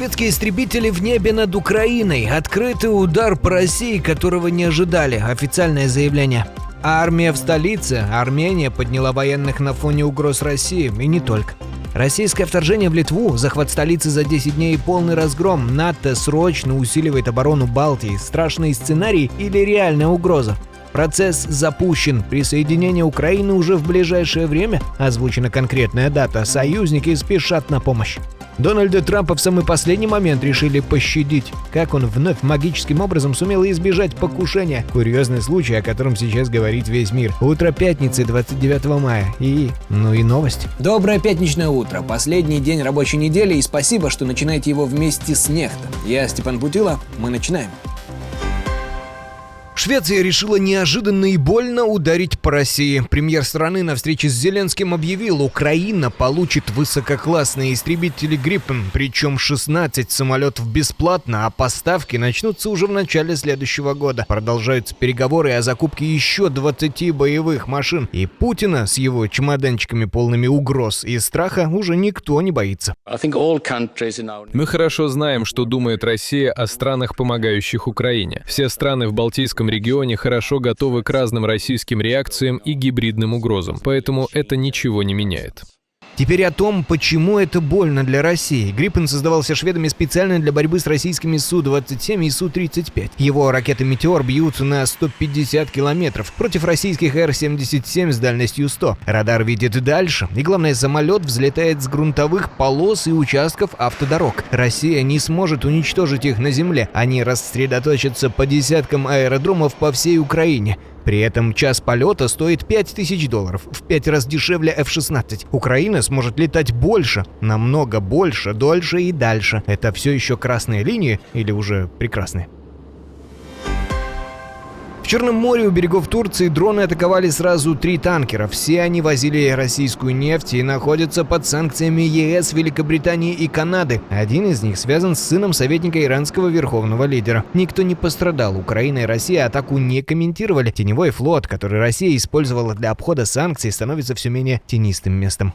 Шведские истребители в небе над Украиной. Открытый удар по России, которого не ожидали. Официальное заявление. Армия в столице. Армения подняла военных на фоне угроз России. И не только. Российское вторжение в Литву, захват столицы за 10 дней и полный разгром. НАТО срочно усиливает оборону Балтии. Страшный сценарий или реальная угроза? Процесс запущен. Присоединение Украины уже в ближайшее время. Озвучена конкретная дата. Союзники спешат на помощь. Дональда Трампа в самый последний момент решили пощадить. Как он вновь магическим образом сумел избежать покушения. Курьезный случай, о котором сейчас говорит весь мир. Утро пятницы, 29 мая. И новость. Доброе пятничное утро. Последний день рабочей недели, и спасибо, что начинаете его вместе с Нехтом. Я Степан Путила. Мы начинаем. Швеция решила неожиданно и больно ударить по России. Премьер страны на встрече с Зеленским объявил, Украина получит высококлассные истребители Gripen, причем 16 самолетов бесплатно, а поставки начнутся уже в начале следующего года. Продолжаются переговоры о закупке еще 20 боевых машин. И Путина с его чемоданчиками полными угроз и страха уже никто не боится. Мы хорошо знаем, что думает Россия о странах, помогающих Украине. Все страны в Балтийском регионе хорошо готовы к разным российским реакциям и гибридным угрозам, поэтому это ничего не меняет. Теперь о том, почему это больно для России. Gripen создавался шведами специально для борьбы с российскими Су-27 и Су-35. Его ракеты «Метеор» бьют на 150 километров против российских Р-77 с дальностью 100. Радар видит дальше. И главное, самолет взлетает с грунтовых полос и участков автодорог. Россия не сможет уничтожить их на земле. Они рассредоточатся по десяткам аэродромов по всей Украине. При этом час полета стоит $5000, в 5 раз дешевле F-16. Украина сможет летать больше, намного больше, дольше и дальше. Это все еще красные линии или уже прекрасные? В Черном море у берегов Турции дроны атаковали сразу 3 танкера. Все они возили российскую нефть и находятся под санкциями ЕС, Великобритании и Канады. Один из них связан с сыном советника иранского верховного лидера. Никто не пострадал. Украина и Россия атаку не комментировали. Теневой флот, который Россия использовала для обхода санкций, становится все менее тенистым местом.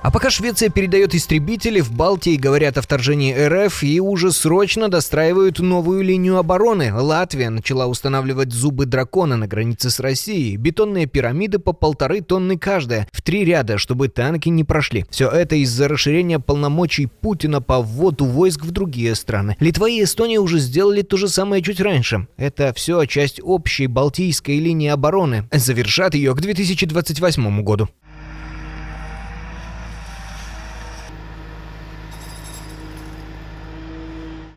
А пока Швеция передает истребители, в Балтии говорят о вторжении РФ и уже срочно достраивают новую линию обороны. Латвия начала устанавливать зубы дракона на границе с Россией. Бетонные пирамиды по 1,5 тонны каждая, в 3 ряда, чтобы танки не прошли. Все это из-за расширения полномочий Путина по вводу войск в другие страны. Литва и Эстония уже сделали то же самое чуть раньше. Это все часть общей балтийской линии обороны. Завершат ее к 2028 году.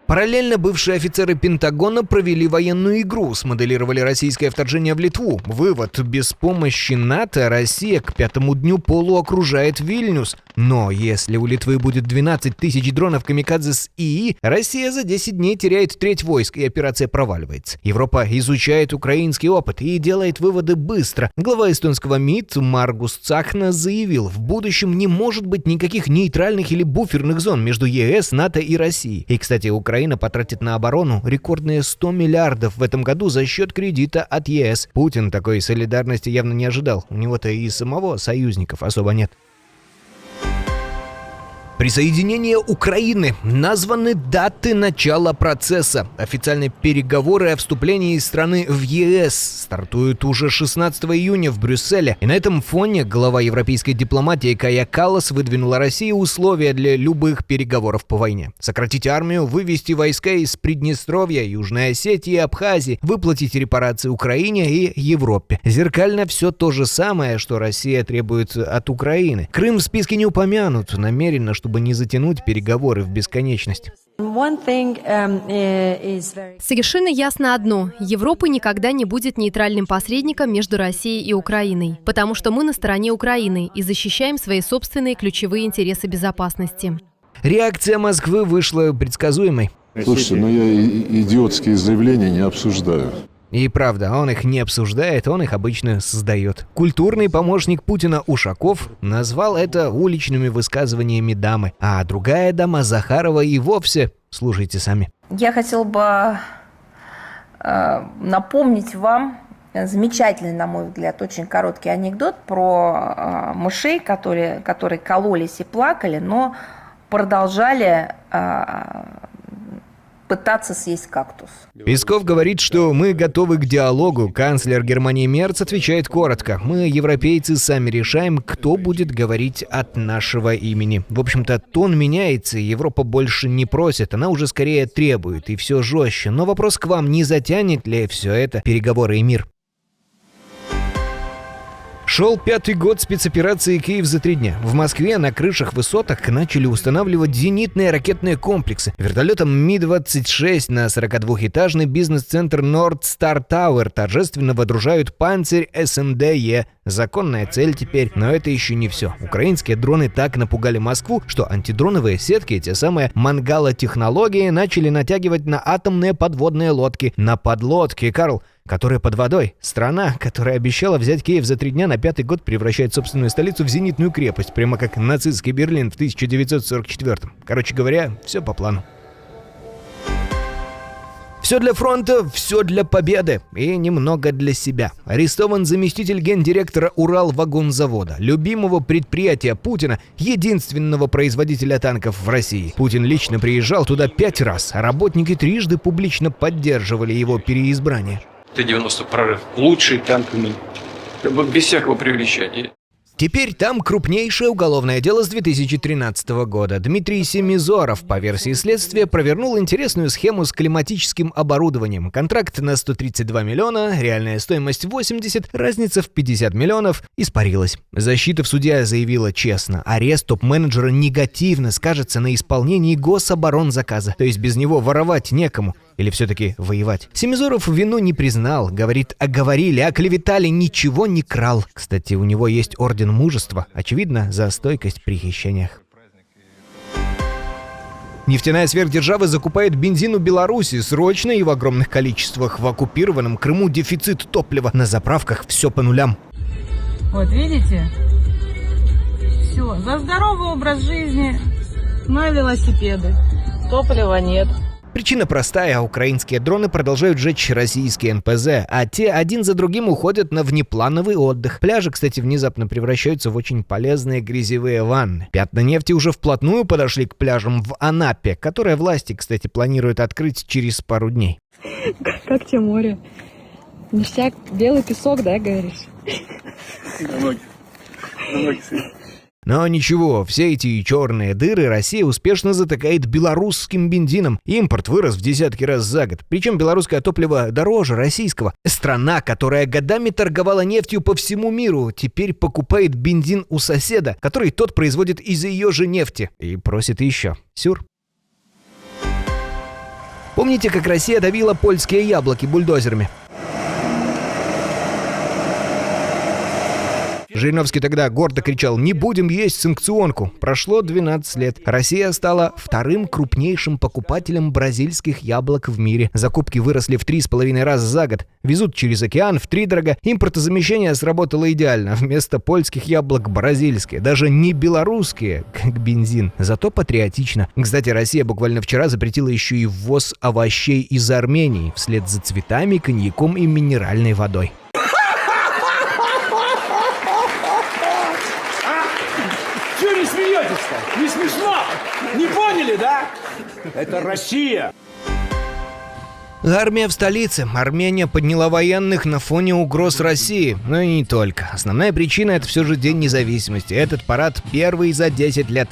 Параллельно бывшие офицеры Пентагона провели военную игру, смоделировали российское вторжение в Литву. Вывод: без помощи НАТО Россия к 5-му дню полуокружает Вильнюс. Но если у Литвы будет 12 тысяч дронов камикадзе с ИИ, Россия за 10 дней теряет треть войск, и операция проваливается. Европа изучает украинский опыт и делает выводы быстро. Глава эстонского МИД Маргус Цахна заявил, в будущем не может быть никаких нейтральных или буферных зон между ЕС, НАТО и Россией. И, кстати, Украина потратит на оборону рекордные 100 миллиардов в этом году за счет кредита от ЕС. Путин такой солидарности явно не ожидал. У него-то и самого союзников особо нет. Присоединение Украины. Названы даты начала процесса. Официальные переговоры о вступлении страны в ЕС стартуют уже 16 июня в Брюсселе. И на этом фоне глава европейской дипломатии Кая Каллас выдвинула России условия для любых переговоров по войне. Сократить армию, вывести войска из Приднестровья, Южной Осетии и Абхазии, выплатить репарации Украине и Европе. Зеркально все то же самое, что Россия требует от Украины. Крым в списке не упомянут, намеренно, чтобы не затянуть переговоры в бесконечность. Совершенно ясно одно. Европа никогда не будет нейтральным посредником между Россией и Украиной, потому что мы на стороне Украины и защищаем свои собственные ключевые интересы безопасности. Реакция Москвы вышла предсказуемой. Слушайте, я идиотские заявления не обсуждаю. И правда, он их не обсуждает, он их обычно создает. Культурный помощник Путина Ушаков назвал это уличными высказываниями дамы, а другая дама, Захарова, и вовсе, слушайте сами. Я хотела бы напомнить вам замечательный, на мой взгляд, очень короткий анекдот про мышей, которые кололись и плакали, но продолжали пытаться съесть кактус. Песков говорит, что мы готовы к диалогу. Канцлер Германии Мерц отвечает коротко. Мы, европейцы, сами решаем, кто будет говорить от нашего имени. В общем-то, тон меняется, Европа больше не просит, она уже скорее требует, и все жестче. Но вопрос к вам, не затянет ли все это переговоры и мир? Шел 5-й год спецоперации «Киев за 3 дня». В Москве на крышах высоток начали устанавливать зенитные ракетные комплексы. Вертолетом Ми-26 на 42-этажный бизнес-центр Nord Star Tower торжественно водружают «Панцирь СМД-Е». Законная цель теперь, но это еще не все. Украинские дроны так напугали Москву, что антидроновые сетки, те самые мангало-технологии, начали натягивать на атомные подводные лодки. На подлодки, Карл, которые под водой. Страна, которая обещала взять Киев за 3 дня, на 5-й год превращает собственную столицу в зенитную крепость, прямо как нацистский Берлин в 1944-м. Короче говоря, все по плану. Все для фронта, все для победы и немного для себя. Арестован заместитель гендиректора Уралвагонзавода, любимого предприятия Путина, единственного производителя танков в России. Путин лично приезжал туда 5 раз, а работники трижды публично поддерживали его переизбрание. Т-90 прорыв. Лучший танк в мире. Без всякого преувеличения. Теперь там крупнейшее уголовное дело с 2013 года. Дмитрий Семизоров, по версии следствия, провернул интересную схему с климатическим оборудованием. Контракт на 132 миллиона, реальная стоимость 80, разница в 50 миллионов испарилась. Защита в суде заявила честно. Арест топ-менеджера негативно скажется на исполнении гособоронзаказа. То есть без него воровать некому. Или все-таки воевать? Семизоров вину не признал. Говорит, оговорили, оклеветали, ничего не крал. Кстати, у него есть орден мужества. Очевидно, за стойкость при хищениях. Нефтяная сверхдержава закупает бензин у Беларуси срочно и в огромных количествах. В оккупированном Крыму дефицит топлива. На заправках все по нулям. Вот видите? Все. За здоровый образ жизни, на велосипеды. Топлива нет. Причина простая. Украинские дроны продолжают жечь российские НПЗ, а те один за другим уходят на внеплановый отдых. Пляжи, кстати, внезапно превращаются в очень полезные грязевые ванны. Пятна нефти уже вплотную подошли к пляжам в Анапе, которые власти, кстати, планируют открыть через пару дней. Как тебе море? Ништяк, белый песок, да, говоришь? Но ничего, все эти черные дыры Россия успешно затыкает белорусским бензином. Импорт вырос в десятки раз за год. Причем белорусское топливо дороже российского. Страна, которая годами торговала нефтью по всему миру, теперь покупает бензин у соседа, который тот производит из ее же нефти. И просит еще. Сюр. Помните, как Россия давила польские яблоки бульдозерами? Жириновский тогда гордо кричал: «Не будем есть санкционку». Прошло 12 лет. Россия стала вторым крупнейшим покупателем бразильских яблок в мире. Закупки выросли в 3,5 раза за год. Везут через океан втридорога. Импортозамещение сработало идеально. Вместо польских яблок бразильские. Даже не белорусские, как бензин. Зато патриотично. Кстати, Россия буквально вчера запретила еще и ввоз овощей из Армении вслед за цветами, коньяком и минеральной водой. Чего не смеетесь-то? Не смешно? Не поняли, да? Это Россия. Армия в столице. Армения подняла военных на фоне угроз России. Но и не только. Основная причина — это все же День независимости. Этот парад первый за 10 лет.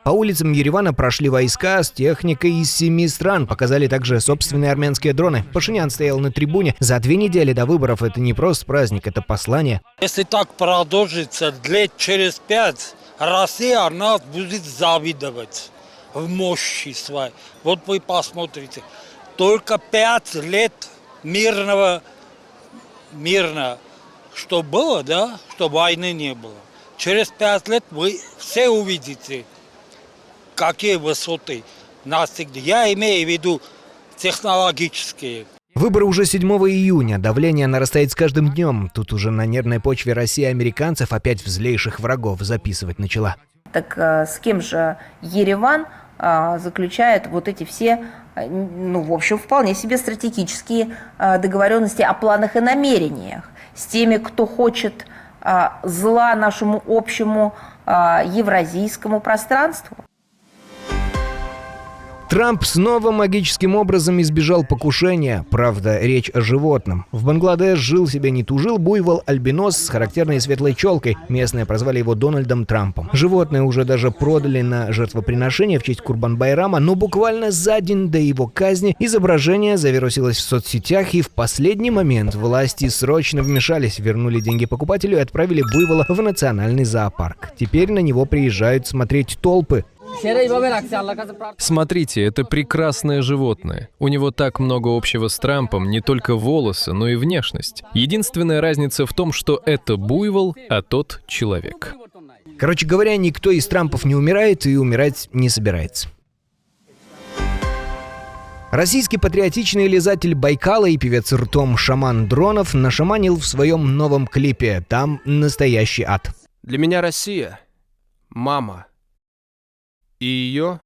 По улицам Еревана прошли войска с техникой из 7 стран. Показали также собственные армянские дроны. Пашинян стоял на трибуне. За 2 недели до выборов это не просто праздник, это послание. Если так продолжится лет через 5, Россия нас будет завидовать в мощи своей. Вот вы посмотрите. Только 5 лет мирно, что было, да, что войны не было. Через 5 лет вы все увидите, какие высоты настигли. Я имею в виду технологические. Выборы уже 7 июня. Давление нарастает с каждым днем. Тут уже на нервной почве России американцев опять в злейших врагов записывать начала. Так с кем же Ереван заключает вот эти все, ну, в общем, вполне себе стратегические договоренности о планах и намерениях? С теми, кто хочет зла нашему общему евразийскому пространству. Трамп снова магическим образом избежал покушения. Правда, речь о животном. В Бангладеш жил себе не тужил буйвол-альбинос с характерной светлой челкой. Местные прозвали его Дональдом Трампом. Животное уже даже продали на жертвоприношение в честь Курбан-Байрама, но буквально за день до его казни изображение завирусилось в соцсетях, и в последний момент власти срочно вмешались, вернули деньги покупателю и отправили буйвола в национальный зоопарк. Теперь на него приезжают смотреть толпы. Смотрите, это прекрасное животное. У него так много общего с Трампом, не только волосы, но и внешность. Единственная разница в том, что это буйвол, а тот человек. Короче говоря, никто из Трампов не умирает и умирать не собирается. Российский патриотичный лизатель Байкала и певец ртом Шаман Дронов нашаманил в своем новом клипе. Там настоящий ад. Для меня Россия — мама. И ее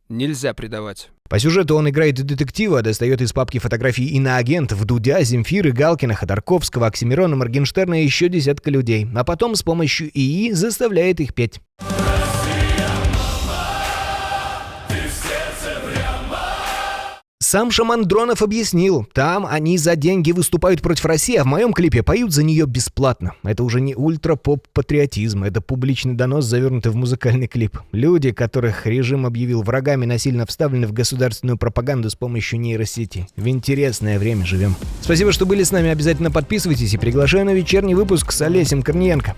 нельзя предавать. По сюжету он играет детектива, достает из папки фотографии иноагентов Дудя, Земфиры, Галкина, Ходорковского, Оксимирона, Моргенштерна и еще десятка людей. А потом с помощью ИИ заставляет их петь. Сам Шаман Дронов объяснил, там они за деньги выступают против России, а в моем клипе поют за нее бесплатно. Это уже не ультра-поп-патриотизм, это публичный донос, завернутый в музыкальный клип. Люди, которых режим объявил врагами, насильно вставлены в государственную пропаганду с помощью нейросети. В интересное время живем. Спасибо, что были с нами, обязательно подписывайтесь и приглашаю на вечерний выпуск с Олесем Корниенко.